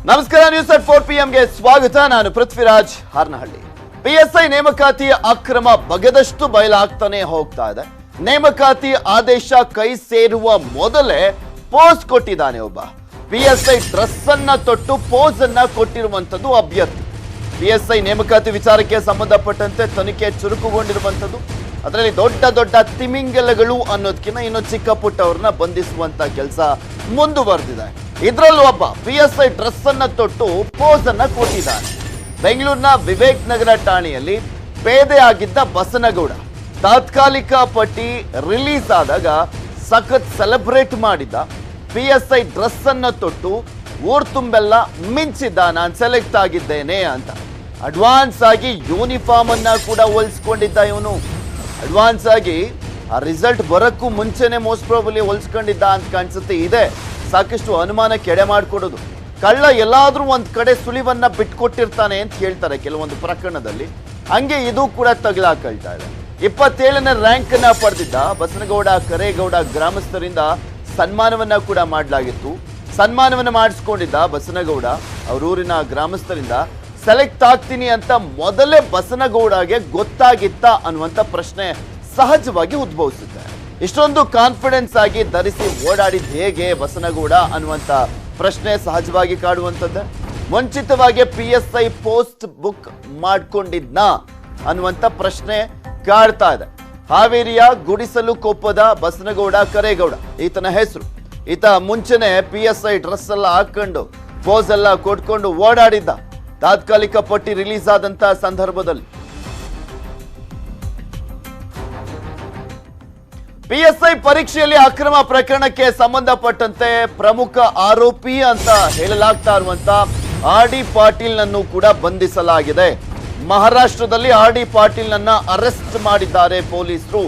ನಮಸ್ಕಾರ news at 4 PM ಗೆ ಸ್ವಾಗತ. ನಾನು ಪೃಥ್ವಿರಾಜ್ ಹಾರ್ನಹಳ್ಳಿ. PSI ನೇಮಕಾತಿ ಅಕ್ರಮ ಬಗೆದಷ್ಟು ಬಯಲಾಗ್ತಾನೆ ಹೋಗ್ತಾ ಇದೆ. ನೇಮಕಾತಿ ಆದೇಶ ಕೈ ಸೇರುವ ಮೊದಲೇ ಪೋಸ್ ಕೊಟ್ಟಿದ್ದಾನೆ ಒಬ್ಬ. PSI ಡ್ರೆಸ್ ಅನ್ನ ತೊಟ್ಟು ಪೋಸ್ ಅನ್ನ ಕೊಟ್ಟಿರುವಂತದ್ದು ಅಭ್ಯರ್ಥಿ. PSI ನೇಮಕಾತಿ ವಿಚಾರಕ್ಕೆ ಸಂಬಂಧಪಟ್ಟಂತೆ ತನಿಖೆ ಚುರುಕುಗೊಂಡಿರುವಂತದ್ದು. ಅದರಲ್ಲಿ ದೊಡ್ಡ ದೊಡ್ಡ ತಿಮಿಂಗಲಗಳು ಅನ್ನೋದಕ್ಕಿಂತ ಇನ್ನು ಚಿಕ್ಕ ಪುಟ್ಟವ್ರನ್ನ ಬಂಧಿಸುವಂತ ಕೆಲಸ ಮುಂದುವರೆದಿದೆ. ಇದರಲ್ಲೂ ಒಬ್ಬ PSI ಡ್ರೆಸ್ ಅನ್ನ ತೊಟ್ಟು ಪೋಸ್ ಅನ್ನ ಕೊಟ್ಟಿದ್ದಾನೆ. ಬೆಂಗಳೂರಿನ ವಿವೇಕ್ ನಗರ ಠಾಣೆಯಲ್ಲಿ ಪೇದೆ ಆಗಿದ್ದ ಬಸನಗೌಡ ತಾತ್ಕಾಲಿಕ ಪಟ್ಟಿ ರಿಲೀಸ್ ಆದಾಗ ಸಖತ್ ಸೆಲೆಬ್ರೇಟ್ ಮಾಡಿದ್ದ. PSI ಡ್ರೆಸ್ ಅನ್ನ ತೊಟ್ಟು ಊರ್ ತುಂಬೆಲ್ಲ ಮಿಂಚಿದ್ದ, ನಾನು ಸೆಲೆಕ್ಟ್ ಆಗಿದ್ದೇನೆ ಅಂತ. ಅಡ್ವಾನ್ಸ್ ಆಗಿ ಯೂನಿಫಾರ್ಮ್ ಅನ್ನ ಕೂಡ ಹೊಲಿಸ್ಕೊಂಡಿದ್ದ ಇವನು. ಅಡ್ವಾನ್ಸ್ ಆಗಿ ಆ ರಿಸಲ್ಟ್ ಬರೋಕ್ಕೂ ಮುಂಚೆನೆ ಮೋಸ್ಟ್ ಪ್ರಾಬಲಿ ಹೊಲಿಸ್ಕೊಂಡಿದ್ದ ಅಂತ ಕಾಣಿಸುತ್ತೆ. ಇದೆ ಸಾಕಷ್ಟು ಅನುಮಾನಕ್ಕೆ ಎಡೆ ಮಾಡಿಕೊಡೋದು. ಕಳ್ಳ ಎಲ್ಲಾದ್ರೂ ಒಂದ್ ಕಡೆ ಸುಳಿವನ್ನ ಬಿಟ್ಕೊಟ್ಟಿರ್ತಾನೆ ಅಂತ ಹೇಳ್ತಾರೆ ಕೆಲವೊಂದು ಪ್ರಕರಣದಲ್ಲಿ. ಹಂಗೆ ಇದು ಕೂಡ ತಗಲಾಕೊಳ್ತಾ ಇದೆ. 27ನೇ ರ್ಯಾಂಕ್ ಅನ್ನ ಪಡೆದಿದ್ದ ಬಸನಗೌಡ ಕರೇಗೌಡ ಗ್ರಾಮಸ್ಥರಿಂದ ಸನ್ಮಾನವನ್ನ ಕೂಡ ಮಾಡಲಾಗಿತ್ತು. ಸನ್ಮಾನವನ್ನ ಮಾಡಿಸ್ಕೊಂಡಿದ್ದ ಬಸನಗೌಡ ಅವರೂರಿನ ಗ್ರಾಮಸ್ಥರಿಂದ ಸೆಲೆಕ್ಟ್ ಆಗ್ತೀನಿ ಅಂತ ಮೊದಲೇ ಬಸನಗೌಡಗೆ ಗೊತ್ತಾಗಿತ್ತ ಅನ್ನುವಂಥ ಪ್ರಶ್ನೆ ಸಹಜವಾಗಿ ಉದ್ಭವಿಸುತ್ತೆ. ಇಷ್ಟೊಂದು ಕಾನ್ಫಿಡೆನ್ಸ್ ಆಗಿ ಧರಿಸಿ ಓಡಾಡಿದ್ ಹೇಗೆ ಬಸನಗೌಡ ಅನ್ನುವಂಥ ಪ್ರಶ್ನೆ ಸಹಜವಾಗಿ ಕಾಡುವಂಥದ್ದೇ. ಮುಂಚಿತವಾಗಿ PSI ಪೋಸ್ಟ್ ಬುಕ್ ಮಾಡ್ಕೊಂಡಿದ್ನಾ ಅನ್ನುವಂಥ ಪ್ರಶ್ನೆ ಕಾಡ್ತಾ ಇದೆ. ಹಾವೇರಿಯ ಗುಡಿಸಲು ಕೊಪ್ಪದ ಬಸನಗೌಡ ಕರೇಗೌಡ ಈತನ ಹೆಸರು. ಈತ ಮುಂಚೆನೆ PSI ಡ್ರೆಸ್ ಎಲ್ಲ ಹಾಕೊಂಡು ಪೋಸ್ ಎಲ್ಲ ಕೊಟ್ಕೊಂಡು ಓಡಾಡಿದ್ದ ತಾತ್ಕಾಲಿಕ ಪಟ್ಟಿ ರಿಲೀಸ್ ಆದಂತ ಸಂದರ್ಭದಲ್ಲಿ. PSI ಪರೀಕ್ಷೆಯಲ್ಲಿ ಅಕ್ರಮ ಪ್ರಕರಣಕ್ಕೆ ಸಂಬಂಧಪಟ್ಟಂತೆ ಪ್ರಮುಖ ಆರೋಪಿ ಅಂತ ಹೇಳಲಾಗ್ತಾ ಇರುವಂತ RD ಪಾಟೀಲ್ ನನ್ನು ಕೂಡ ಬಂಧಿಸಲಾಗಿದೆ. ಮಹಾರಾಷ್ಟ್ರದಲ್ಲಿ RD ಪಾಟೀಲ್ ನನ್ನ ಅರೆಸ್ಟ್ ಮಾಡಿದ್ದಾರೆ ಪೊಲೀಸರು.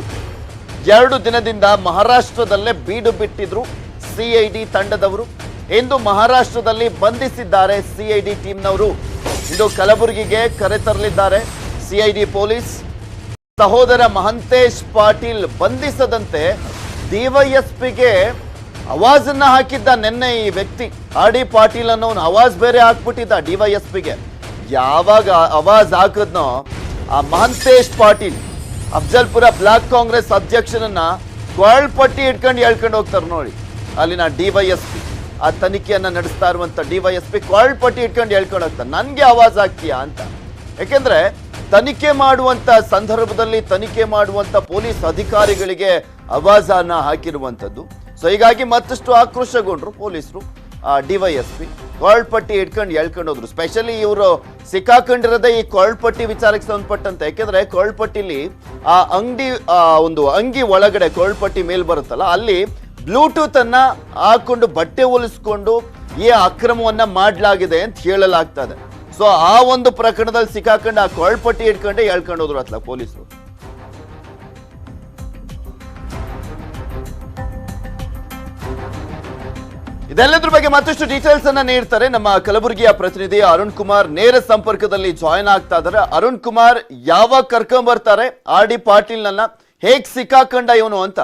2 ದಿನದಿಂದ ಮಹಾರಾಷ್ಟ್ರದಲ್ಲೇ ಬೀಡು ಬಿಟ್ಟಿದ್ರು CID ತಂಡದವರು. ಇಂದು ಮಹಾರಾಷ್ಟ್ರದಲ್ಲಿ ಬಂಧಿಸಿದ್ದಾರೆ CID ಟೀಮ್ನವರು. ಇಂದು ಕಲಬುರಗಿಗೆ ಕರೆತರಲಿದ್ದಾರೆ CID ಪೊಲೀಸ್. ಸಹೋದರ ಮಹಂತೇಶ್ ಪಾಟೀಲ್ ಬಂಧಿಸದಂತೆ DYSPಗೆ ಆವಾಜನ್ನ ಹಾಕಿದ್ದ ನಿನ್ನೆ ಈ ವ್ಯಕ್ತಿ. RD ಪಾಟೀಲ್ ಅನ್ನೋನು ಆವಾಜ್ ಬೇರೆ ಹಾಕ್ಬಿಟ್ಟಿದ್ದ DYSPಗೆ. ಯಾವಾಗ ಆವಾಜ್ ಹಾಕಿದ್ನೋ ಆ ಮಹಂತೇಶ್ ಪಾಟೀಲ್ ಅಫ್ಜಲ್ಪುರ ಬ್ಲಾಕ್ ಕಾಂಗ್ರೆಸ್ ಅಧ್ಯಕ್ಷನನ್ನ ಕೊಳಪಟ್ಟಿ ಇಟ್ಕೊಂಡು ಹೇಳ್ಕೊಂಡು ಹೋಗ್ತಾರೆ ನೋಡಿ. ಅಲ್ಲಿನ DYSP ಆ ತನಿಖೆಯನ್ನ ನಡೆಸ್ತಾ ಇರುವಂತ DYSP ಕೊಳಪಟ್ಟಿ ಇಟ್ಕೊಂಡು ಹೇಳ್ಕೊಂಡು ಹೋಗ್ತಾರೆ, ನನ್ಗೆ ಆವಾಜ್ ಹಾಕ್ತೀಯಾ ಅಂತ. ಯಾಕೆಂದ್ರೆ ತನಿಖೆ ಮಾಡುವಂತ ಸಂದರ್ಭದಲ್ಲಿ ತನಿಖೆ ಮಾಡುವಂತ ಪೊಲೀಸ್ ಅಧಿಕಾರಿಗಳಿಗೆ ಆವಾಜನ್ನ ಹಾಕಿರುವಂತದ್ದು. ಸೊ ಹೀಗಾಗಿ ಮತ್ತಷ್ಟು ಆಕ್ರೋಶಗೊಂಡ್ರು ಪೊಲೀಸರು. DYSP ಕೊಳಪಟ್ಟಿ ಇಟ್ಕೊಂಡು ಹೇಳ್ಕೊಂಡು ಹೋದ್ರು. ಸ್ಪೆಷಲಿ ಇವರು ಸಿಕ್ಕಾಕೊಂಡಿರೋದೇ ಈ ಕೊಳಪಟ್ಟಿ ವಿಚಾರಕ್ಕೆ ಸಂಬಂಧಪಟ್ಟಂತೆ. ಯಾಕೆಂದ್ರೆ ಕೊಳಪಟ್ಟಿಲಿ ಆ ಒಂದು ಅಂಗಿ ಒಳಗಡೆ ಕೊಳಪಟ್ಟಿ ಮೇಲ್ ಬರುತ್ತಲ್ಲ, ಅಲ್ಲಿ ಬ್ಲೂಟೂತ್ ಅನ್ನ ಹಾಕೊಂಡು ಬಟ್ಟೆ ಹೊಲಿಸ್ಕೊಂಡು ಈ ಅಕ್ರಮವನ್ನ ಮಾಡಲಾಗಿದೆ ಅಂತ ಹೇಳಲಾಗ್ತದೆ. ಸೊ ಆ ಒಂದು ಪ್ರಕರಣದಲ್ಲಿ ಸಿಕ್ಕಾಕೊಂಡು ಆ ಕೊಳಪಟ್ಟಿ ಇಟ್ಕೊಂಡೆ ಹೇಳ್ಕೊಂಡು ಹೋದ್ರು ಅತ್ಲ ಪೊಲೀಸರು. ಇದೆಲ್ಲದ್ರ ಬಗ್ಗೆ ಮತ್ತಷ್ಟು ಡೀಟೇಲ್ಸ್ ಅನ್ನ ನೀಡ್ತಾರೆ ನಮ್ಮ ಕಲಬುರಗಿಯ ಪ್ರತಿನಿಧಿ ಅರುಣ್ ಕುಮಾರ್. ನೇರ ಸಂಪರ್ಕದಲ್ಲಿ ಜಾಯಿನ್ ಆಗ್ತಾ ಇದ್ದಾರೆ. ಅರುಣ್ ಕುಮಾರ್, ಯಾವಾಗ ಕರ್ಕೊಂಡ್ ಬರ್ತಾರೆ RD ಪಾಟೀಲ್ ನನ್ನ, ಹೇಗ್ ಸಿಕ್ಕಾಕೊಂಡ ಇವನು ಅಂತ?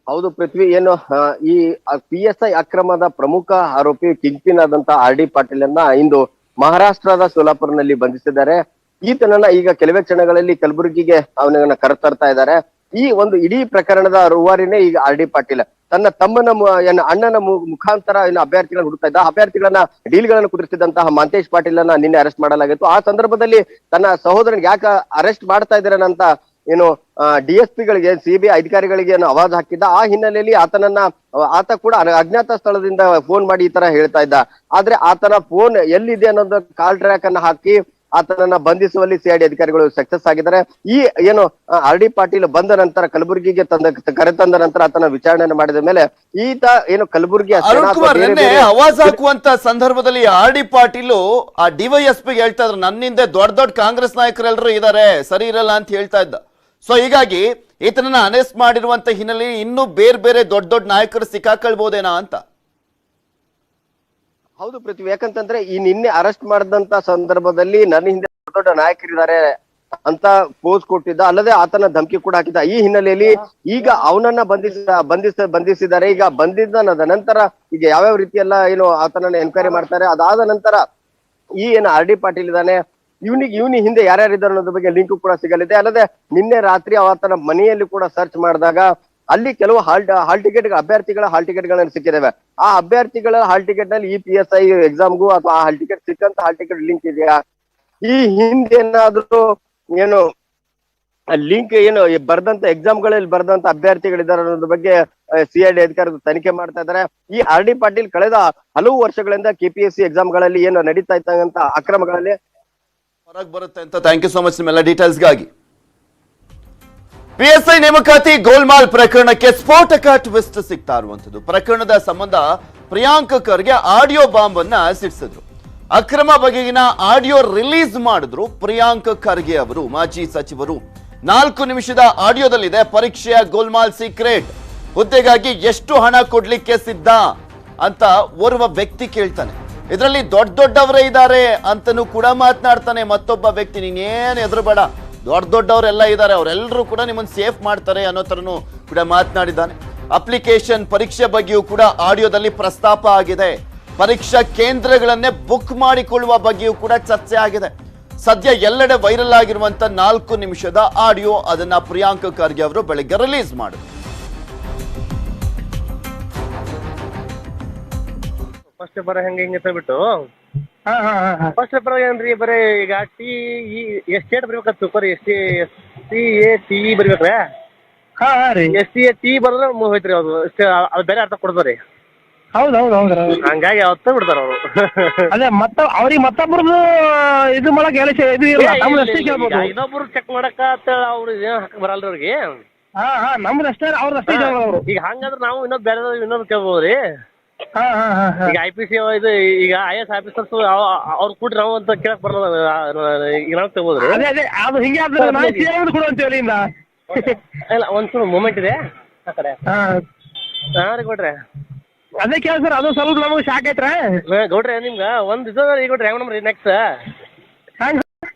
ಹೌದು ಪೃಥ್ವಿ, ಏನು ಈ PSI ಅಕ್ರಮದ ಪ್ರಮುಖ ಆರೋಪಿ ಕಿಂಗ್ಪಿನ್ ಆದಂತ RD ಪಾಟೀಲನ್ನ ಇಂದು ಮಹಾರಾಷ್ಟ್ರದ ಸೋಲಾಪುರ್ನಲ್ಲಿ ಬಂಧಿಸಿದ್ದಾರೆ. ಈತನನ್ನ ಈಗ ಕೆಲವೇ ಕ್ಷಣಗಳಲ್ಲಿ ಕಲಬುರಗಿಗೆ ಅವನನ್ನ ಕರೆತರ್ತಾ ಇದ್ದಾರೆ. ಈ ಒಂದು ಇಡೀ ಪ್ರಕರಣದ ರೂವಾರಿನೇ ಈಗ RD ಪಾಟೀಲ್ ತನ್ನ ತಮ್ಮನ ಅಣ್ಣನ ಮುಖಾಂತರ ಇನ್ನು ಅಭ್ಯರ್ಥಿಗಳನ್ನ ಹುಡುಕ್ತಾ ಇದ್ದ. ಅಭ್ಯರ್ಥಿಗಳನ್ನ ಡೀಲ್ಗಳನ್ನು ಕುದುರಿಸಿದಂತಹ ಮಹಂತೇಶ್ ಪಾಟೀಲನ್ನ ನಿನ್ನೆ ಅರೆಸ್ಟ್ ಮಾಡಲಾಗಿತ್ತು. ಆ ಸಂದರ್ಭದಲ್ಲಿ ತನ್ನ ಸಹೋದರನಿಗೆ ಯಾಕೆ ಅರೆಸ್ಟ್ ಮಾಡ್ತಾ ಇದ್ದಾರಂತ ಏನು DSPಗಳಿಗೆ CBI ಅಧಿಕಾರಿಗಳಿಗೆ ಆವಾಜ್ ಹಾಕಿದ್ದ. ಆ ಹಿನ್ನೆಲೆಯಲ್ಲಿ ಆತ ಕೂಡ ಅಜ್ಞಾತ ಸ್ಥಳದಿಂದ ಫೋನ್ ಮಾಡಿ ಈ ತರ ಹೇಳ್ತಾ ಇದ್ದ. ಆದ್ರೆ ಆತನ ಫೋನ್ ಎಲ್ಲಿದೆ ಅನ್ನೋದು ಕಾಲ್ ಟ್ರ್ಯಾಕ್ ಅನ್ನ ಹಾಕಿ ಆತನನ್ನ ಬಂಧಿಸುವಲ್ಲಿ CID ಅಧಿಕಾರಿಗಳು ಸಕ್ಸಸ್ ಆಗಿದ್ದಾರೆ. ಈ ಏನು RD ಪಾಟೀಲ್ ಬಂದ ನಂತರ ಕಲಬುರಗಿಗೆ ಕರೆತಂದ ನಂತರ ಆತನ ವಿಚಾರಣೆ ಮಾಡಿದ ಮೇಲೆ ಈತ ಏನು ಕಲಬುರಗಿ ಆವಾಜ್ ಹಾಕುವಂತ ಸಂದರ್ಭದಲ್ಲಿ RD ಪಾಟೀಲ್ ಆ DYSPಗೆ ಹೇಳ್ತಾ ಇದ್ರು, ನನ್ನಿಂದ ದೊಡ್ಡ ದೊಡ್ಡ ಕಾಂಗ್ರೆಸ್ ನಾಯಕರೆಲ್ಲರೂ ಇದ್ದಾರೆ, ಸರಿ ಇರಲ್ಲ ಅಂತ ಹೇಳ್ತಾ ಇದ್ದ. ಸೊ ಹೀಗಾಗಿ ಈತನನ್ನ ಅರೆಸ್ಟ್ ಮಾಡಿರುವಂತ ಹಿನ್ನೆಲೆಯಲ್ಲಿ ಇನ್ನೂ ಬೇರೆ ಬೇರೆ ದೊಡ್ಡ ದೊಡ್ಡ ನಾಯಕರು ಸಿಕ್ಕಾಕೊಳ್ಬಹುದೇನಾ ಅಂತ. ಹೌದು ಪೃಥ್ವಿ, ಯಾಕಂತಂದ್ರೆ ಈ ನಿನ್ನೆ ಅರೆಸ್ಟ್ ಮಾಡಿದಂತ ಸಂದರ್ಭದಲ್ಲಿ ನನ್ನ ಹಿಂದೆ ದೊಡ್ಡ ನಾಯಕರಿದ್ದಾರೆ ಅಂತ ಪೋಸ್ ಕೊಟ್ಟಿದ್ದ, ಅಲ್ಲದೆ ಆತನ ಧಮಕಿ ಕೂಡ ಹಾಕಿದ್ದ. ಈ ಹಿನ್ನೆಲೆಯಲ್ಲಿ ಈಗ ಅವನನ್ನ ಬಂಧಿಸಿದ್ದಾರೆ. ಈಗ ಬಂಧಿಸಿದ ನಂತರ ಈಗ ಯಾವ್ಯಾವ ರೀತಿಯೆಲ್ಲ ಏನು ಆತನನ್ನ ಎನ್ಕ್ವೈರಿ ಮಾಡ್ತಾರೆ. ಅದಾದ ನಂತರ ಈ ಏನು ಆರ್ ಡಿ ಪಾಟೀಲ್ ಇದ್ದಾನೆ, ಇವನಿ ಹಿಂದೆ ಯಾರ್ಯಾರಿದ್ದಾರೆ ಅನ್ನೋದ್ರ ಬಗ್ಗೆ ಲಿಂಕ್ ಕೂಡ ಸಿಗಲಿದೆ. ಅಲ್ಲದೆ ನಿನ್ನೆ ರಾತ್ರಿ ಆತನ ಮನೆಯಲ್ಲಿ ಕೂಡ ಸರ್ಚ್ ಮಾಡಿದಾಗ ಅಲ್ಲಿ ಕೆಲವು ಹಾಲ್ ಟಿಕೆಟ್ ಅಭ್ಯರ್ಥಿಗಳ ಹಾಲ್ ಟಿಕೆಟ್ ಗಳನ್ನ ಸಿಕ್ಕಿದಾವೆ. ಆ ಅಭ್ಯರ್ಥಿಗಳ ಹಾಲ್ ಟಿಕೆಟ್ ನಲ್ಲಿ ಈ PSI ಎಕ್ಸಾಮ್ಗೂ ಅಥವಾ ಆ ಹಾಲ್ ಟಿಕೆಟ್ ಸಿಕ್ಕಂತ ಹಾಲ್ ಟಿಕೆಟ್ ಲಿಂಕ್ ಇದೆಯಾ, ಈ ಹಿಂದೆ ಏನಾದ್ರೂ ಏನು ಲಿಂಕ್ ಏನು ಬರ್ದಂತ ಎಕ್ಸಾಮ್ಗಳಲ್ಲಿ ಬರ್ದಂತ ಅಭ್ಯರ್ಥಿಗಳಿದ್ದಾರೆ ಅನ್ನೋದ್ರ ಬಗ್ಗೆ CID ಅಧಿಕಾರಿಗಳು ತನಿಖೆ ಮಾಡ್ತಾ ಇದ್ದಾರೆ. ಈ ಆರ್ ಡಿ ಪಾಟೀಲ್ ಕಳೆದ ಹಲವು ವರ್ಷಗಳಿಂದ KPSC ಎಕ್ಸಾಮ್ಗಳಲ್ಲಿ ಏನು ನಡೀತಾ ಇದ್ದಂತ ಅಕ್ರಮಗಳಲ್ಲಿ ಹೊರಗೆ ಬರುತ್ತೆ ಅಂತ. ಥ್ಯಾಂಕ್ ಯು ಸೋ ಮಚ್ ನಿಮ್ಮೆಲ್ಲ ಡೀಟೇಲ್ಸ್ಗಾಗಿ. PSI ನೇಮಕಾತಿ ಗೋಲ್ಮಾಲ್ ಪ್ರಕರಣಕ್ಕೆ ಸ್ಫೋಟಕ ಟ್ವಿಸ್ಟ್ ಸಿಗ್ತಾ ಇರುವಂತದ್ದು. ಪ್ರಕರಣದ ಸಂಬಂಧ ಪ್ರಿಯಾಂಕ್ ಖರ್ಗೆ ಆಡಿಯೋ ಬಾಂಬ್ ಅನ್ನ ಸಿಡಿಸಿದ್ರು. ಅಕ್ರಮ ಬಗೆಗಿನ ಆಡಿಯೋ ರಿಲೀಸ್ ಮಾಡಿದ್ರು ಪ್ರಿಯಾಂಕ್ ಖರ್ಗೆ ಅವರು, ಮಾಜಿ ಸಚಿವರು. 4 ನಿಮಿಷದ ಆಡಿಯೋದಲ್ಲಿದೆ ಪರೀಕ್ಷೆಯ ಗೋಲ್ಮಾಲ್ ಸೀಕ್ರೆಟ್. ಹುದ್ದೆಗಾಗಿ ಎಷ್ಟು ಹಣ ಕೊಡ್ಲಿಕ್ಕೆ ಸಿದ್ಧ ಅಂತ ಓರ್ವ ವ್ಯಕ್ತಿ ಕೇಳ್ತಾನೆ. ಇದರಲ್ಲಿ ದೊಡ್ಡವರೇ ಇದ್ದಾರೆ ಅಂತನೂ ಕೂಡ ಮಾತನಾಡ್ತಾನೆ ಮತ್ತೊಬ್ಬ ವ್ಯಕ್ತಿ. ನೀನೇನು ಎದುರುಬೇಡ, ದೊಡ್ಡವರೆಲ್ಲ ಇದ್ದಾರೆ, ಅವರೆಲ್ಲರೂ ಕೂಡ ನಿಮ್ಮನ್ನು ಸೇಫ್ ಮಾಡ್ತಾರೆ ಅನ್ನೋ ತರನು ಕೂಡ ಮಾತನಾಡಿದ್ದಾನೆ. ಅಪ್ಲಿಕೇಶನ್ ಪರೀಕ್ಷೆ ಬಗ್ಗೆಯೂ ಕೂಡ ಆಡಿಯೋದಲ್ಲಿ ಪ್ರಸ್ತಾಪ ಆಗಿದೆ. ಪರೀಕ್ಷಾ ಕೇಂದ್ರಗಳನ್ನೇ ಬುಕ್ ಮಾಡಿಕೊಳ್ಳುವ ಬಗ್ಗೆಯೂ ಕೂಡ ಚರ್ಚೆ ಆಗಿದೆ. ಸದ್ಯ ಎಲ್ಲೆಡೆ ವೈರಲ್ ಆಗಿರುವಂತ 4 ನಿಮಿಷದ ಆಡಿಯೋ, ಅದನ್ನ ಪ್ರಿಯಾಂಕ್ ಖರ್ಗೆ ಅವರು ಬೆಳಗ್ಗೆ ರಿಲೀಸ್ ಮಾಡಿದ್ರು. ಫಸ್ಟ್ ಪೇಪರ್ ಹೆಂಗೆ ಬಿಟ್ಟು ಫಸ್ಟ್ ಪೇಪರ್ ಏನ್ರಿ ಬರೀ ಈಗ ಸ್ಟೇಟ್ ಬರ್ಬೇಕತ್ತು ಸರ್. STA ಬರ್ಬೇಕ್ರೆ STA ಬರೋದ್ರೆ ಹೋಯ್ತ್ರಿ. ಅದು ಬೇರೆ ಅರ್ಥ ಕೊಡ್ತಾರೆ. ಹೌದೌದು ಹಂಗಾಗಿ ಅವತ್ತ ಬಿಡ್ತಾರ ಅವರು. ಅದೇ ಅವ್ರಿಗೆ ಮತ್ತೊಬ್ರದ್ದು ಇದು ಮಾಡಕ್ ಇನ್ನೊಬ್ರು ಚೆಕ್ ಮಾಡಕ ಅವ್ರು ಹಾಕಕ್ ಬರಲ್ರಿ ಅವ್ರಿಗೆ. ನಮ್ದಷ್ಟೇ ಅವ್ರದಷ್ಟೇ ಈಗ ಹಂಗಂದ್ರೆ ನಾವು ಇನ್ನೊಂದು ಕೇಳ್ಬೋದ್ರಿ. ಈಗ IPC ಇದು ಈಗ IAS ಆಫೀಸರ್ಸ್ ಅವ್ರು ಕೂಡ ನಾವು ಅಂತ ಕೇಳಕ್ ಬರಲ್ಲ. ಈಗ ನಾವು ತಗೋದ್ರಿ ಅದು ಹಿಂಗೆ ಇಲ್ಲ ಒಂದ್ಸಲ ಮೂಮೆಂಟ್ ಇದೆ ಆ ಕಡೆ. ರೀ ಗೌಡ್ರೆ ಅದೇ ಕೇಳ ಸರ್, ಅದು ಸ್ವಲ್ಪ ನಮಗೆ ಶಾಕ್ ಐತ್ರಿ ಗೌಡ್ರೆ. ನಿಮ್ಗ ಒಂದ್ ಇದು ಈಗ ಗೌಡ್ರೆ ಹೆಂಗ್ ನಮ್ರಿ ನೆಕ್ಸ್ಟ್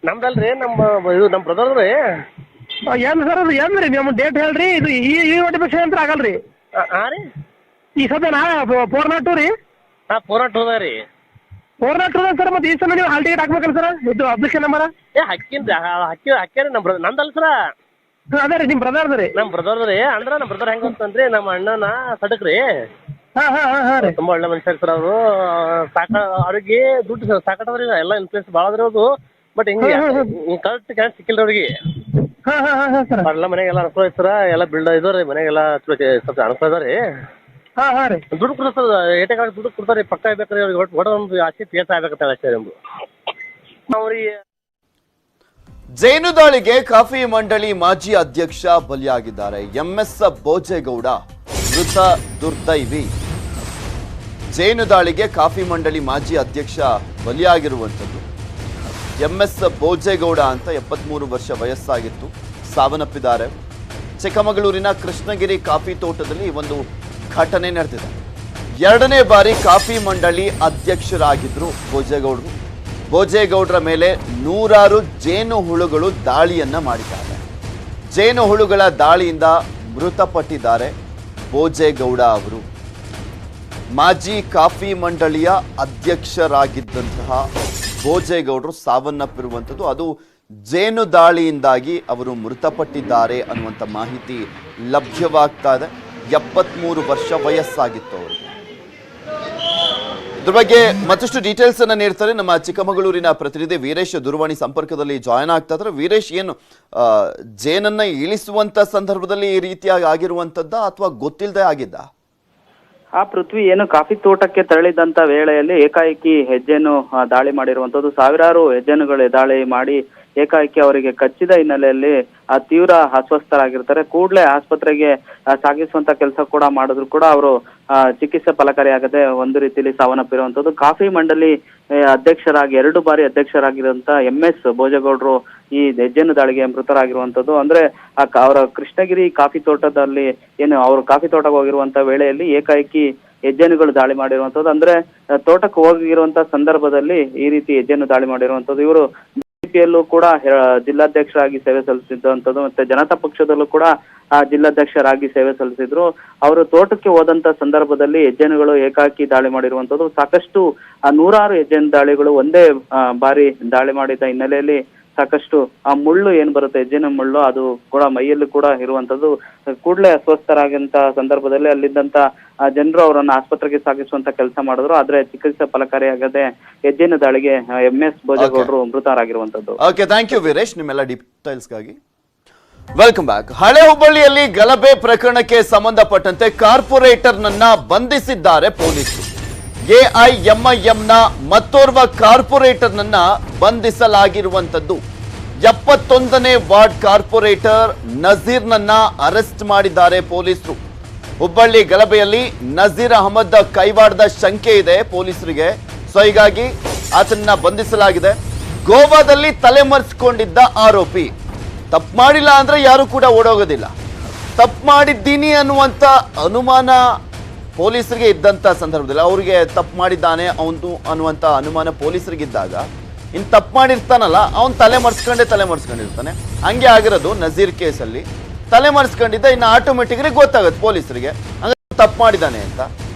ನಮ್ದಲ್ರಿ ನಮ್ಮ ಬ್ರದರ್ರಿ. ಏನ್ ಸರ್ ಅದು ಏನ್ರಿ ನಿಮ್ಮ ಡೇಟ್ ಹೇಳ್ರಿ. ಇದು ಈ ನೋಟಿಫಿಕೇಶನ್ ಅಂತ ಆಗಲ್ರಿ. ಹಾ ರೀ ಈ ಸದ್ಯ 402 ರೀ. 402 ರೀ 402 ಸರ್. ಮತ್ತೆ ಈ ಸಲ ನೀವು ಹಾಲ್ ಟಿಕೆಟ್ ಹಾಕ್ಬೇಕಲ್ಲ ಸರ್, ಇದು ಅಪ್ಲಿಕೇಶನ್ ನಂಬರ್ ಹಾಕ್ಯಾರಿ ನಂದಲ್ಲ ಸರ. ಅದೇ ರೀ ನಿಮ್ ಬ್ರದರ್ ರೀ. ನಮ್ ಬ್ರದರ್ ರೀ. ಅಂದ್ರ ನಮ್ ಬ್ರದರ್ ಹೆಂಗ ಅಂತಂದ್ರಿ, ನಮ್ಮ ಅಣ್ಣನ ಸಡಕ್ರಿ ತುಂಬಾ ಒಳ್ಳೆ ಮನುಷ್ಯರು ಸರ್ ಅವರು. ಅವ್ರಿಗೆ ದುಡ್ಡು ಸಾಕಟ್ರಿ, ಎಲ್ಲ ಇನ್ಫ್ಲೂಯೆನ್ಸ್ ಭಾಳ ಅದ್ರಿ ಅವ್ರದ್ದು. ಬಟ್ ಹಿಂಗೆ ಕರೆಕ್ಟ್ ಕ್ಯಾನ್ ಸಿಕ್ಕಿಲ್ರಿ ಅವ್ರಿಗೆ. ಎಲ್ಲ ಮನೆಗೆಲ್ಲ ಅನುಕೂಲ ಐತಿ ಸರ. ಎಲ್ಲ ಬಿಲ್ಡ್ ಇದಾವ್ರಿ ಮನೆಗೆಲ್ಲ ಸ್ವಲ್ಪ ಅನುಕೂಲ ಅದಾರಿ. ದುಡ್ಡು ಕೊಡ್ತಾರೆ ಸರ್, ಏಟೆಗಾಗಿ ದುಡ್ಡು ಕೊಡ್ತಾರೆ. ಪಕ್ಕ ಆಗ್ಬೇಕ್ರಿ ಅವ್ರಿಗೆ. ಒಟ್ಟು ಒಂದು ಆಸೆ PSI ಆಗ್ಬೇಕಂತ ಅಷ್ಟೇ ನಮ್ದು. ಅವ್ರಿಗೆ ಜೇನುದಾಳಿಗೆ ಕಾಫಿ ಮಂಡಳಿ ಮಾಜಿ ಅಧ್ಯಕ್ಷ ಬಲಿಯಾಗಿದ್ದಾರೆ. MS ಭೋಜೇಗೌಡ ಮೃತ ದುರ್ದೈವಿ. ಜೇನುದಾಳಿಗೆ ಕಾಫಿ ಮಂಡಳಿ ಮಾಜಿ ಅಧ್ಯಕ್ಷ ಬಲಿಯಾಗಿರುವಂಥದ್ದು. MS ಭೋಜೇಗೌಡ ಅಂತ 73 ವರ್ಷ ವಯಸ್ಸಾಗಿತ್ತು, ಸಾವನ್ನಪ್ಪಿದ್ದಾರೆ. ಚಿಕ್ಕಮಗಳೂರಿನ ಕೃಷ್ಣಗಿರಿ ಕಾಫಿ ತೋಟದಲ್ಲಿ ಒಂದು ಘಟನೆ ನಡೆದಿದೆ. 2ನೇ ಬಾರಿ ಕಾಫಿ ಮಂಡಳಿ ಅಧ್ಯಕ್ಷರಾಗಿದ್ರು ಭೋಜೇಗೌಡರು. ಭೋಜೇಗೌಡರ ಮೇಲೆ 100 ಜೇನು ಹುಳುಗಳು ದಾಳಿಯನ್ನ ಮಾಡಿದ್ದಾರೆ. ಜೇನು ಹುಳುಗಳ ದಾಳಿಯಿಂದ ಮೃತಪಟ್ಟಿದ್ದಾರೆ ಭೋಜೇಗೌಡ ಅವರು. ಮಾಜಿ ಕಾಫಿ ಮಂಡಳಿಯ ಅಧ್ಯಕ್ಷರಾಗಿದ್ದಂತಹ ಭೋಜೇಗೌಡರು ಸಾವನ್ನಪ್ಪಿರುವಂಥದ್ದು. ಅದು ಜೇನು ದಾಳಿಯಿಂದಾಗಿ ಅವರು ಮೃತಪಟ್ಟಿದ್ದಾರೆ ಅನ್ನುವಂಥ ಮಾಹಿತಿ ಲಭ್ಯವಾಗ್ತಾ ಇದೆ. 73 ವರ್ಷ ವಯಸ್ಸಾಗಿತ್ತು ಅವರಿಗೆ. ಇದ್ರ ಬಗ್ಗೆ ಮತ್ತಷ್ಟು ಡೀಟೇಲ್ಸ್ ಅನ್ನ ನೀಡ್ತಾರೆ ನಮ್ಮ ಚಿಕ್ಕಮಗಳೂರಿನ ಪ್ರತಿನಿಧಿ ವೀರೇಶ್ ದೂರವಾಣಿ ಸಂಪರ್ಕದಲ್ಲಿ ಜಾಯ್ನ್ ಆಗ್ತಾ ಇದ್ದಾರೆ. ವೀರೇಶ್, ಏನು ಜೇನನ್ನ ಇಳಿಸುವಂತ ಸಂದರ್ಭದಲ್ಲಿ ಈ ರೀತಿಯಾಗಿ ಆಗಿರುವಂತದ್ದ ಅಥವಾ ಗೊತ್ತಿಲ್ಲದೆ ಆಗಿದ್ದ? ಪೃಥ್ವಿ ಏನು ಕಾಫಿ ತೋಟಕ್ಕೆ ತೆರಳಿದಂತ ವೇಳೆಯಲ್ಲಿ ಏಕಾಏಕಿ ಹೆಜ್ಜೆಯನ್ನು ದಾಳಿ ಮಾಡಿರುವಂತದ್ದು. ಸಾವಿರಾರು ಹೆಜ್ಜೆನುಗಳು ದಾಳಿ ಮಾಡಿ ಏಕಾಏಕಿ ಅವರಿಗೆ ಕಚ್ಚಿದ ಹಿನ್ನೆಲೆಯಲ್ಲಿ ತೀವ್ರ ಅಸ್ವಸ್ಥರಾಗಿರ್ತಾರೆ. ಕೂಡಲೇ ಆಸ್ಪತ್ರೆಗೆ ಸಾಗಿಸುವಂತ ಕೆಲಸ ಕೂಡ ಮಾಡಿದ್ರು ಕೂಡ ಅವರು ಚಿಕಿತ್ಸೆ ಫಲಕಾರಿಯಾಗದೆ ಒಂದು ರೀತಿಯಲ್ಲಿ ಸಾವನ್ನಪ್ಪಿರುವಂತದ್ದು. ಕಾಫಿ ಮಂಡಳಿ ಅಧ್ಯಕ್ಷರಾಗಿ 2 ಬಾರಿ ಅಧ್ಯಕ್ಷರಾಗಿರುವಂತ MS ಭೋಜೇಗೌಡರು ಈ ಹೆಜ್ಜೆನು ದಾಳಿಗೆ ಮೃತರಾಗಿರುವಂತದ್ದು. ಅಂದ್ರೆ ಅವರ ಕೃಷ್ಣಗಿರಿ ಕಾಫಿ ತೋಟದಲ್ಲಿ ಏನು ಅವರು ಕಾಫಿ ತೋಟಕ್ಕೆ ಹೋಗಿರುವಂತ ವೇಳೆಯಲ್ಲಿ ಏಕಾಏಕಿ ಹೆಜ್ಜೆನುಗಳು ದಾಳಿ ಮಾಡಿರುವಂತದ್ದು. ಅಂದ್ರೆ ತೋಟಕ್ಕೆ ಹೋಗಿರುವಂತ ಸಂದರ್ಭದಲ್ಲಿ ಈ ರೀತಿ ಹೆಜ್ಜೆನು ದಾಳಿ ಮಾಡಿರುವಂತದ್ದು. ಇವರು ಬಿಜೆಪಿಯಲ್ಲೂ ಕೂಡ ಜಿಲ್ಲಾಧ್ಯಕ್ಷರಾಗಿ ಸೇವೆ ಸಲ್ಲಿಸಿದ್ದಂಥದ್ದು, ಮತ್ತೆ ಜನತಾ ಪಕ್ಷದಲ್ಲೂ ಕೂಡ ಜಿಲ್ಲಾಧ್ಯಕ್ಷರಾಗಿ ಸೇವೆ ಸಲ್ಲಿಸಿದ್ರು. ಅವರು ತೋಟಕ್ಕೆ ಹೋದಂತ ಸಂದರ್ಭದಲ್ಲಿ ಹೆಜ್ಜೆನುಗಳು ಏಕಾಕಿ ದಾಳಿ ಮಾಡಿರುವಂತದ್ದು, ಸಾಕಷ್ಟು ನೂರಾರು ಹೆಜ್ಜೆನು ದಾಳಿಗಳು ಒಂದೇ ಬಾರಿ ದಾಳಿ ಮಾಡಿದ ಹಿನ್ನೆಲೆಯಲ್ಲಿ ಸಾಕಷ್ಟು ಆ ಮುಳ್ಳು ಏನ್ ಬರುತ್ತೆ, ಹೆಜ್ಜೆನ ಮುಳ್ಳು, ಅದು ಕೂಡ ಮೈಯಲ್ಲಿ ಕೂಡ ಇರುವಂತದ್ದು. ಕೂಡಲೇ ಅಸ್ವಸ್ಥರಾಗಂತ ಸಂದರ್ಭದಲ್ಲಿ ಅಲ್ಲಿದ್ದಂತ ಜನರು ಅವರನ್ನ ಆಸ್ಪತ್ರೆಗೆ ಸಾಗಿಸುವಂತ ಕೆಲಸ ಮಾಡಿದ್ರು. ಆದ್ರೆ ಚಿಕಿತ್ಸೆ ಫಲಕಾರಿಯಾಗದೆ ಹೆಜ್ಜೆನ ದಾಳಿಗೆ MS ಭೋಜೇಗೌಡರು ಮೃತರಾಗಿರುವಂತದ್ದು. ಓಕೆ, ಥ್ಯಾಂಕ್ ಯು ವೀರೇಶ್ ನಿಮ್ಮೆಲ್ಲ ಡೀಟೇಲ್ಸ್ಗಾಗಿ. Welcome back. ಹಳೆ ಹುಬ್ಬಳ್ಳಿಯಲ್ಲಿ ಗಲಭೆ ಪ್ರಕರಣಕ್ಕೆ ಸಂಬಂಧಪಟ್ಟಂತೆ ಕಾರ್ಪೊರೇಟರ್ನನ್ನ ಬಂಧಿಸಿದ್ದಾರೆ ಪೊಲೀಸರು. AIMIMನ ಮತ್ತೋರ್ವ ಕಾರ್ಪೊರೇಟರ್ನನ್ನ ಬಂಧಿಸಲಾಗಿರುವಂತದ್ದು. 71ನೇ ವಾರ್ಡ್ ಕಾರ್ಪೊರೇಟರ್ ನಜೀರ್ನನ್ನ ಅರೆಸ್ಟ್ ಮಾಡಿದ್ದಾರೆ ಪೊಲೀಸರು. ಹುಬ್ಬಳ್ಳಿ ಗಲಭೆಯಲ್ಲಿ ನಜೀರ್ ಅಹಮದ್ ಕೈವಾಡದ ಶಂಕೆ ಇದೆ ಪೊಲೀಸರಿಗೆ, ಸೊ ಹೀಗಾಗಿ ಆತನನ್ನ ಬಂಧಿಸಲಾಗಿದೆ. ಗೋವಾದಲ್ಲಿ ತಲೆಮರೆಸಿಕೊಂಡಿದ್ದ ಆರೋಪಿ. ತಪ್ಪು ಮಾಡಿಲ್ಲ ಅಂದ್ರೆ ಯಾರು ಕೂಡ ಓಡೋಗೋದಿಲ್ಲ. ತಪ್ಪು ಮಾಡಿದ್ದೀನಿ ಅನ್ನುವಂಥ ಅನುಮಾನ ಪೊಲೀಸರಿಗೆ ಇದ್ದಂಥ ಸಂದರ್ಭದಲ್ಲಿ, ಅವರಿಗೆ ತಪ್ಪು ಮಾಡಿದ್ದಾನೆ ಅವನು ಅನ್ನುವಂಥ ಅನುಮಾನ ಪೊಲೀಸರಿಗಿದ್ದಾಗ, ಇನ್ನು ತಪ್ಪು ಮಾಡಿರ್ತಾನಲ್ಲ ಅವನು ತಲೆಮರೆಸ್ಕೊಂಡಿರ್ತಾನೆ. ಹಂಗೆ ಆಗಿರೋದು ನಜೀರ್ ಕೇಸಲ್ಲಿ. ತಲೆಮರೆಸ್ಕೊಂಡಿದ್ದ, ಇನ್ನು ಆಟೋಮೆಟಿಕ್ಲಿ ಗೊತ್ತಾಗುತ್ತೆ ಪೊಲೀಸರಿಗೆ ಹಂಗೆ ತಪ್ಪು ಮಾಡಿದ್ದಾನೆ ಅಂತ.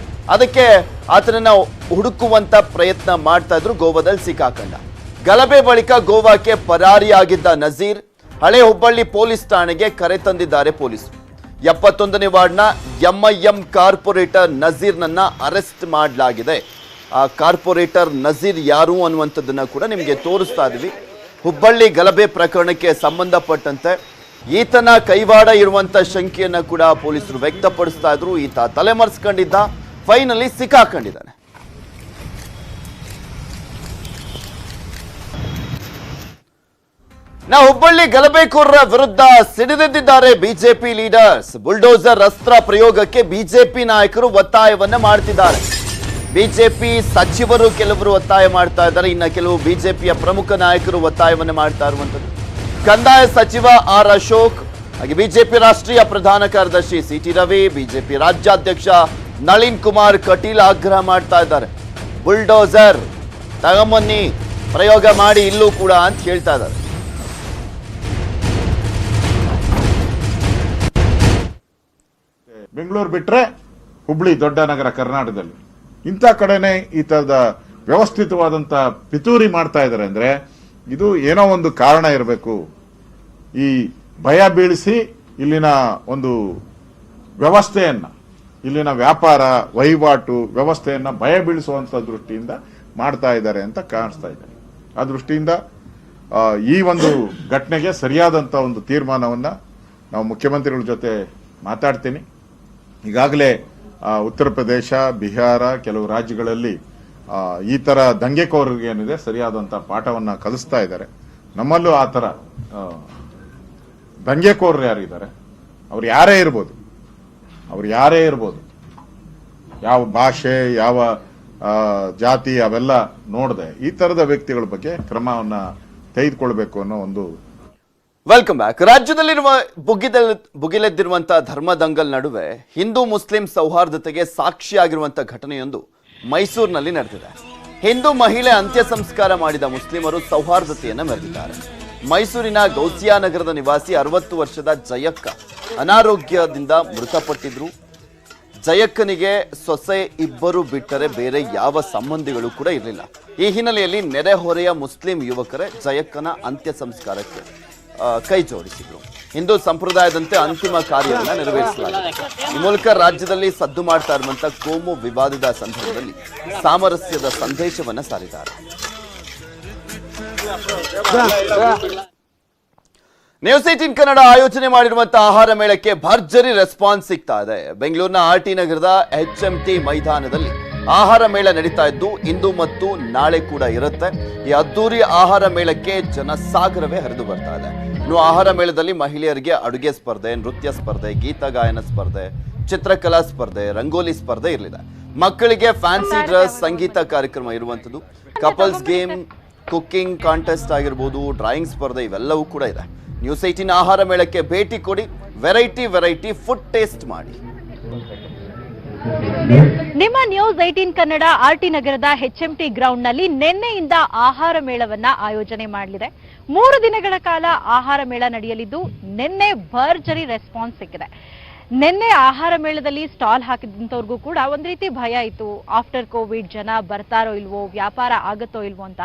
ಅದಕ್ಕೆ ಆತನನ್ನ ಹುಡುಕುವಂತ ಪ್ರಯತ್ನ ಮಾಡ್ತಾ ಇದ್ರು. ಗೋವಾದಲ್ಲಿ ಸಿಕ್ಕಾಕೊಂಡ. ಗಲಭೆ ಬಳಿಕ ಗೋವಾಕ್ಕೆ ಪರಾರಿಯಾಗಿದ್ದ ನಜೀರ್ ಹಳೆ ಹುಬ್ಬಳ್ಳಿ ಪೊಲೀಸ್ ಠಾಣೆಗೆ ಕರೆ ತಂದಿದ್ದಾರೆ ಪೊಲೀಸರು. 71ನೇ ವಾರ್ಡ್ನ MIM ಕಾರ್ಪೊರೇಟರ್ ನಜೀರ್ನನ್ನ ಅರೆಸ್ಟ್ ಮಾಡಲಾಗಿದೆ. ಆ ಕಾರ್ಪೊರೇಟರ್ ನಜೀರ್ ಯಾರು ಅನ್ನುವಂಥದ್ದನ್ನ ಕೂಡ ನಿಮಗೆ ತೋರಿಸ್ತಾ ಇದೀವಿ. ಹುಬ್ಬಳ್ಳಿ ಗಲಭೆ ಪ್ರಕರಣಕ್ಕೆ ಸಂಬಂಧಪಟ್ಟಂತೆ ಈತನ ಕೈವಾಡ ಇರುವಂತ ಶಂಕೆಯನ್ನ ಕೂಡ ಪೊಲೀಸರು ವ್ಯಕ್ತಪಡಿಸ್ತಾ ಇದ್ರು. ಈತ ತಲೆಮರೆಸ್ಕೊಂಡಿದ್ದ, ಫೈನಲಿ ಸಿಕ್ಕಾಕೊಂಡಿದ್ದಾನೆ. ಹುಬ್ಬಳ್ಳಿ ಗಲಭೆಕೋರರ ವಿರುದ್ಧ ಸಿಡಿದೆದ್ದಿದ್ದಾರೆ ಬಿಜೆಪಿ ಲೀಡರ್ಸ್. ಬುಲ್ಡೋಸರ್ ಅಸ್ತ್ರ ಪ್ರಯೋಗಕ್ಕೆ ಬಿಜೆಪಿ ನಾಯಕರು ಒತ್ತಾಯವನ್ನ ಮಾಡ್ತಿದ್ದಾರೆ. ಬಿಜೆಪಿ ಸಚಿವರು ಕೆಲವರು ಒತ್ತಾಯ ಮಾಡ್ತಾ ಇದ್ದಾರೆ, ಇನ್ನು ಕೆಲವು ಬಿಜೆಪಿಯ ಪ್ರಮುಖ ನಾಯಕರು ಒತ್ತಾಯವನ್ನ ಮಾಡ್ತಾ ಇರುವಂತದ್ದು. ಕಂದಾಯ ಸಚಿವ ಆರ್ ಅಶೋಕ್, ಹಾಗೆ ಬಿಜೆಪಿ ರಾಷ್ಟ್ರೀಯ ಪ್ರಧಾನ ಕಾರ್ಯದರ್ಶಿ CT ರವಿ, ಬಿಜೆಪಿ ರಾಜ್ಯಾಧ್ಯಕ್ಷ ನಳಿನ್ ಕುಮಾರ್ ಕಟೀಲ್ ಆಗ್ರಹ ಮಾಡ್ತಾ ಇದ್ದಾರೆ. ಬುಲ್ಡೋಸರ್ ತಗೊಂಬನ್ನಿ, ಪ್ರಯೋಗ ಮಾಡಿ ಇಲ್ಲೂ ಕೂಡ ಅಂತ ಹೇಳ್ತಾ ಇದ್ದಾರೆ. ಬೆಂಗಳೂರು ಬಿಟ್ರೆ ಹುಬ್ಳಿ ದೊಡ್ಡ ನಗರ ಕರ್ನಾಟಕದಲ್ಲಿ ಇಂಥ ಕಡೆನೆ ಈ ತರದ ವ್ಯವಸ್ಥಿತವಾದಂತ ಪಿತೂರಿ ಮಾಡ್ತಾ ಇದ್ದಾರೆ ಅಂದ್ರೆ ಇದು ಏನೋ ಒಂದು ಕಾರಣ ಇರಬೇಕು. ಈ ಭಯ ಬೀಳಿಸಿ ಇಲ್ಲಿನ ಒಂದು ವ್ಯವಸ್ಥೆಯನ್ನ, ಇಲ್ಲಿನ ವ್ಯಾಪಾರ ವಹಿವಾಟು ವ್ಯವಸ್ಥೆಯನ್ನ ಭಯ ಬೀಳಿಸುವಂತ ದೃಷ್ಟಿಯಿಂದ ಮಾಡ್ತಾ ಇದ್ದಾರೆ ಅಂತ ಕಾಣಿಸ್ತಾ ಇದೆ. ಆ ದೃಷ್ಟಿಯಿಂದ ಈ ಒಂದು ಘಟನೆಗೆ ಸರಿಯಾದಂತ ಒಂದು ತೀರ್ಮಾನವನ್ನ ನಾವು ಮುಖ್ಯಮಂತ್ರಿಗಳ ಜೊತೆ ಮಾತಾಡ್ತೀನಿ. ಈಗಾಗಲೇ ಉತ್ತರ ಪ್ರದೇಶ, ಬಿಹಾರ, ಕೆಲವು ರಾಜ್ಯಗಳಲ್ಲಿ ಈ ತರ ದಂಗೆಕೋರರಿಗೆ ಏನಿದೆ ಸರಿಯಾದಂತ ಪಾಠವನ್ನ ಕಲಿಸ್ತಾ ಇದ್ದಾರೆ. ನಮ್ಮಲ್ಲೂ ಆ ತರ ದಂಗೆಕೋರರು ಯಾರಿದ್ದಾರೆ, ಅವ್ರು ಯಾರೇ ಇರ್ಬೋದು, ಯಾವ ಭಾಷೆ, ಯಾವ ಜಾತಿ ಅವೆಲ್ಲ ನೋಡದೆ ಈ ತರದ ವ್ಯಕ್ತಿಗಳ ಬಗ್ಗೆ ಕ್ರಮವನ್ನ ತೆಗೆದುಕೊಳ್ಬೇಕು ಅನ್ನೋ ಒಂದು. Welcome back. ರಾಜ್ಯದಲ್ಲಿರುವ ಭುಗಿಲೆದ್ದಿರುವಂತಹ ಧರ್ಮ ದಂಗಲ್ ನಡುವೆ ಹಿಂದೂ ಮುಸ್ಲಿಂ ಸೌಹಾರ್ದತೆಗೆ ಸಾಕ್ಷಿಯಾಗಿರುವಂತಹ ಘಟನೆಯೊಂದು ಮೈಸೂರಿನಲ್ಲಿ ನಡೆದಿದೆ. ಹಿಂದೂ ಮಹಿಳೆ ಅಂತ್ಯ ಸಂಸ್ಕಾರ ಮಾಡಿದ ಮುಸ್ಲಿಮರು ಸೌಹಾರ್ದತೆಯನ್ನು ಮೆರೆದಿದ್ದಾರೆ. ಮೈಸೂರಿನ ಗೌಸಿಯಾನಗರದ ನಿವಾಸಿ 60 ವರ್ಷದ ಜಯಕ್ಕ ಅನಾರೋಗ್ಯದಿಂದ ಮೃತಪಟ್ಟಿದ್ರು. ಜಯಕ್ಕನಿಗೆ ಸೊಸೆ ಇಬ್ಬರು ಬಿಟ್ಟರೆ ಬೇರೆ ಯಾವ ಸಂಬಂಧಿಗಳು ಕೂಡ ಇರಲಿಲ್ಲ. ಈ ಹಿನ್ನೆಲೆಯಲ್ಲಿ ನೆರೆಹೊರೆಯ ಮುಸ್ಲಿಂ ಯುವಕರೇ ಜಯಕ್ಕನ ಅಂತ್ಯ ಸಂಸ್ಕಾರಕ್ಕೆ ಕೈ ಜೋಡಿಸಿದ್ರು. ಹಿಂದೂ ಸಂಪ್ರದಾಯದಂತೆ ಅಂತಿಮ ಕಾರ್ಯವನ್ನು ನೆರವೇರಿಸಲಾಗಿದೆ. ಈ ಮೂಲಕ ರಾಜ್ಯದಲ್ಲಿ ಸದ್ದು ಮಾಡ್ತಾ ಇರುವಂತಹ ಕೋಮು ವಿವಾದದ ಸಂದರ್ಭದಲ್ಲಿ ಸಾಮರಸ್ಯದ ಸಂದೇಶವನ್ನ ಸಾರಿದ್ದಾರೆ. ನ್ಯೂಸ್ 18 ಕನ್ನಡ ಆಯೋಜನೆ ಮಾಡಿರುವಂತಹ ಆಹಾರ ಮೇಳಕ್ಕೆ ಭರ್ಜರಿ ರೆಸ್ಪಾನ್ಸ್ ಸಿಗ್ತಾ ಇದೆ. ಬೆಂಗಳೂರಿನ RT ನಗರದ HMT ಮೈದಾನದಲ್ಲಿ ಆಹಾರ ಮೇಳ ನಡೀತಾ ಇದ್ದು ಇಂದು ಮತ್ತು ನಾಳೆ ಕೂಡ ಇರುತ್ತೆ. ಈ ಅದ್ದೂರಿ ಆಹಾರ ಮೇಳಕ್ಕೆ ಜನಸಾಗರವೇ ಹರಿದು ಬರ್ತಾ ಇದೆ. ಇನ್ನು ಆಹಾರ ಮೇಳದಲ್ಲಿ ಮಹಿಳೆಯರಿಗೆ ಅಡುಗೆ ಸ್ಪರ್ಧೆ, ನೃತ್ಯ ಸ್ಪರ್ಧೆ, ಗೀತ ಗಾಯನ ಸ್ಪರ್ಧೆ, ಚಿತ್ರಕಲಾ ಸ್ಪರ್ಧೆ, ರಂಗೋಲಿ ಸ್ಪರ್ಧೆ ಇರಲಿದೆ. ಮಕ್ಕಳಿಗೆ ಫ್ಯಾನ್ಸಿ ಡ್ರೆಸ್, ಸಂಗೀತ ಕಾರ್ಯಕ್ರಮ ಇರುವಂಥದ್ದು, ಕಪಲ್ಸ್ ಗೇಮ್, ಕುಕ್ಕಿಂಗ್ ಕಾಂಟೆಸ್ಟ್ ಆಗಿರ್ಬೋದು, ಡ್ರಾಯಿಂಗ್ ಸ್ಪರ್ಧೆ ಇವೆಲ್ಲವೂ ಕೂಡ ಇದೆ. ನ್ಯೂಸ್ 18 ಆಹಾರ ಮೇಳಕ್ಕೆ ಭೇಟಿ ಕೊಡಿ, ವೆರೈಟಿ ಫುಡ್ ಟೇಸ್ಟ್ ಮಾಡಿ. ನಿಮ್ಮ ನ್ಯೂಸ್ 18 ಕನ್ನಡ ಆರ್ಟಿ ನಗರದ HMT ಗ್ರೌಂಡ್ ನಲ್ಲಿ ನಿನ್ನೆಯಿಂದ ಆಹಾರ ಮೇಳವನ್ನ ಆಯೋಜನೆ ಮಾಡಲಿದೆ. 3 ದಿನಗಳ ಕಾಲ ಆಹಾರ ಮೇಳ ನಡೆಯಲಿದ್ದು ನಿನ್ನೆ ಭರ್ಜರಿ ರೆಸ್ಪಾನ್ಸ್ ಸಿಕ್ಕಿದೆ. ನಿನ್ನೆ ಆಹಾರ ಮೇಳದಲ್ಲಿ ಸ್ಟಾಲ್ ಹಾಕಿದಂತವ್ರಿಗೂ ಕೂಡ ಒಂದ್ ರೀತಿ ಭಯ ಇತ್ತು. ಆಫ್ಟರ್ ಕೋವಿಡ್ ಜನ ಬರ್ತಾರೋ ಇಲ್ವೋ, ವ್ಯಾಪಾರ ಆಗತ್ತೋ ಇಲ್ವೋ ಅಂತ.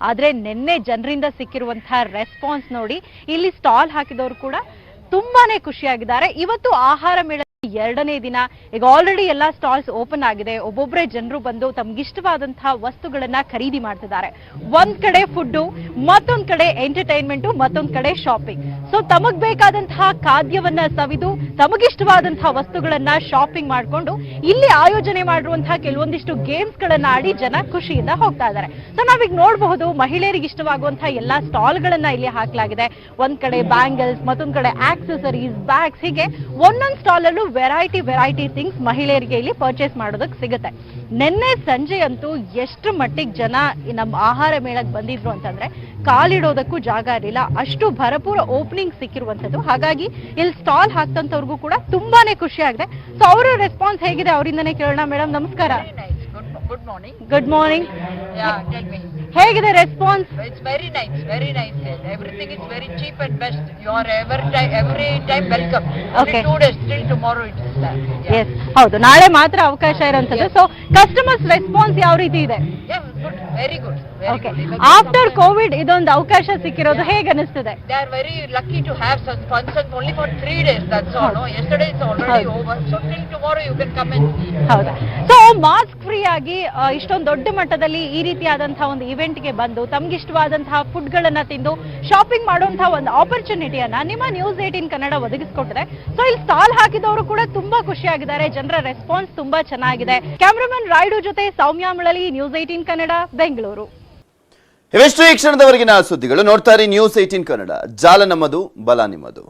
ಆದ್ರೆ ನಿನ್ನೆ ಜನರಿಂದ ಸಿಕ್ಕಿರುವಂತಹ ರೆಸ್ಪಾನ್ಸ್ ನೋಡಿ ಇಲ್ಲಿ ಸ್ಟಾಲ್ ಹಾಕಿದವರು ಕೂಡ ತುಂಬಾನೇ ಖುಷಿಯಾಗಿದ್ದಾರೆ. ಇವತ್ತು ಆಹಾರ ಮೇಳ 2ನೇ ದಿನ. ಈಗ ಆಲ್ರೆಡಿ ಎಲ್ಲಾ ಸ್ಟಾಲ್ಸ್ ಓಪನ್ ಆಗಿದೆ. ಒಬ್ಬೊಬ್ಬರೇ ಜನರು ಬಂದು ತಮ್ಗಿಷ್ಟವಾದಂತಹ ವಸ್ತುಗಳನ್ನ ಖರೀದಿ ಮಾಡ್ತಿದ್ದಾರೆ. ಒಂದ್ ಕಡೆ ಫುಡ್, ಮತ್ತೊಂದ್ ಕಡೆ ಎಂಟರ್ಟೈನ್ಮೆಂಟ್, ಮತ್ತೊಂದ್ ಕಡೆ ಶಾಪಿಂಗ್. ಸೊ ತಮಗ್ ಬೇಕಾದಂತಹ ಖಾದ್ಯವನ್ನ ಸವಿದು ತಮಗಿಷ್ಟವಾದಂತಹ ವಸ್ತುಗಳನ್ನ ಶಾಪಿಂಗ್ ಮಾಡ್ಕೊಂಡು ಇಲ್ಲಿ ಆಯೋಜನೆ ಮಾಡಿರುವಂತಹ ಕೆಲವೊಂದಿಷ್ಟು ಗೇಮ್ಸ್ ಗಳನ್ನ ಆಡಿ ಜನ ಖುಷಿಯಿಂದ ಹೋಗ್ತಾ ಇದ್ದಾರೆ. ಸೊ ನಾವೀಗ ನೋಡಬಹುದು ಮಹಿಳೆಯರಿಗೆ ಇಷ್ಟವಾಗುವಂತಹ ಎಲ್ಲಾ ಸ್ಟಾಲ್ ಗಳನ್ನ ಇಲ್ಲಿ ಹಾಕಲಾಗಿದೆ. ಒಂದ್ ಕಡೆ ಬ್ಯಾಂಗಲ್ಸ್, ಮತ್ತೊಂದ್ ಕಡೆ ಆಕ್ಸೆಸರೀಸ್, ಬ್ಯಾಗ್ಸ್, ಹೀಗೆ ಒಂದೊಂದ್ ಸ್ಟಾಲ್ ಅಲ್ಲೂ ವೆರೈಟಿ ಥಿಂಗ್ಸ್ ಮಹಿಳೆಯರಿಗೆ ಇಲ್ಲಿ ಪರ್ಚೇಸ್ ಮಾಡೋದಕ್ಕೆ ಸಿಗುತ್ತೆ. ನಿನ್ನೆ ಸಂಜೆ ಅಂತೂ ಎಷ್ಟು ಮಟ್ಟಿಗೆ ಜನ ನಮ್ಮ ಆಹಾರ ಮೇಳಕ್ಕೆ ಬಂದಿದ್ರು ಅಂತಂದ್ರೆ ಕಾಲಿಡೋದಕ್ಕೂ ಜಾಗ ಇರಲಿಲ್ಲ. ಅಷ್ಟು ಭರಪೂರ ಓಪನಿಂಗ್ ಸಿಕ್ಕಿರುವಂತದ್ದು. ಹಾಗಾಗಿ ಇಲ್ಲಿ ಸ್ಟಾಲ್ ಹಾಕ್ತಂತವ್ರಿಗೂ ಕೂಡ ತುಂಬಾನೇ ಖುಷಿ ಆಗಿದೆ. ಸೊ ಅವರ ರೆಸ್ಪಾನ್ಸ್ ಹೇಗಿದೆ ಅವರಿಂದನೇ ಕೇಳೋಣ. ಮೇಡಮ್ ನಮಸ್ಕಾರ. Good morning. ಹೇಗಿದೆ response? It's very nice, very nice. Everything is very cheap and best. You are every time welcome. Okay. 2 days till tomorrow it is there. Yes, ಹೌದು, ನಾಳೆ ಮಾತ್ರ ಅವಕಾಶ ಇರುವಂತದ್ದು. ಸೊ ಕಸ್ಟಮರ್ಸ್ ರೆಸ್ಪಾನ್ಸ್ ಯಾವ ರೀತಿ ಇದೆ? Yeah, good, very good. Okay, after Covid ಇದೊಂದು ಅವಕಾಶ ಸಿಕ್ಕಿರೋದು ಹೇಗೆ ಅನಿಸ್ತದೆ? They are very lucky to have such functions only for 3 days. That's all. No, yesterday is already over. So till tomorrow you can come and see. ಹೌದಾ? So mask free ಆಗಿ ಇಷ್ಟೊಂದು ದೊಡ್ಡ ಮಟ್ಟದಲ್ಲಿ ಈ ರೀತಿಯಾದಂತಹ ಒಂದು ಇವೆಂಟ್ ಗೆ ಬಂದು ತಮ್ಗಿಷ್ಟವಾದಂತಹ ಫುಡ್ ಗಳನ್ನ ತಿಂದು ಶಾಪಿಂಗ್ ಮಾಡುವಂತಹ ಒಂದು ಆಪರ್ಚುನಿಟಿಯನ್ನ ನಿಮ್ಮ ನ್ಯೂಸ್ 18 ಕನ್ನಡ ಒದಗಿಸಿಕೊಟ್ಟಿದೆ. ಸೊ ಇಲ್ಲಿ ಸ್ಟಾಲ್ ಹಾಕಿದವರು ಕೂಡ ತುಂಬಾ ಖುಷಿಯಾಗಿದ್ದಾರೆ. ಜನರ ರೆಸ್ಪಾನ್ಸ್ ತುಂಬಾ ಚೆನ್ನಾಗಿದೆ. ಕ್ಯಾಮರಾಮನ್ ರಾಯ್ಡು ಜೊತೆ ಸೌಮ್ಯ ಮಳಲಿ, ನ್ಯೂಸ್ 18 ಕನ್ನಡ, ಬೆಂಗಳೂರು. ಇವೆಷ್ಟು ಈ ಕ್ಷಣದವರೆಗಿನ ಸುದ್ದಿಗಳು. ನೋಡ್ತಾ ಇರಿ ನ್ಯೂಸ್ 18 ಕನ್ನಡ. ಜಾಲ ನಮ್ಮದು, ಬಲ ನಿಮ್ಮದು.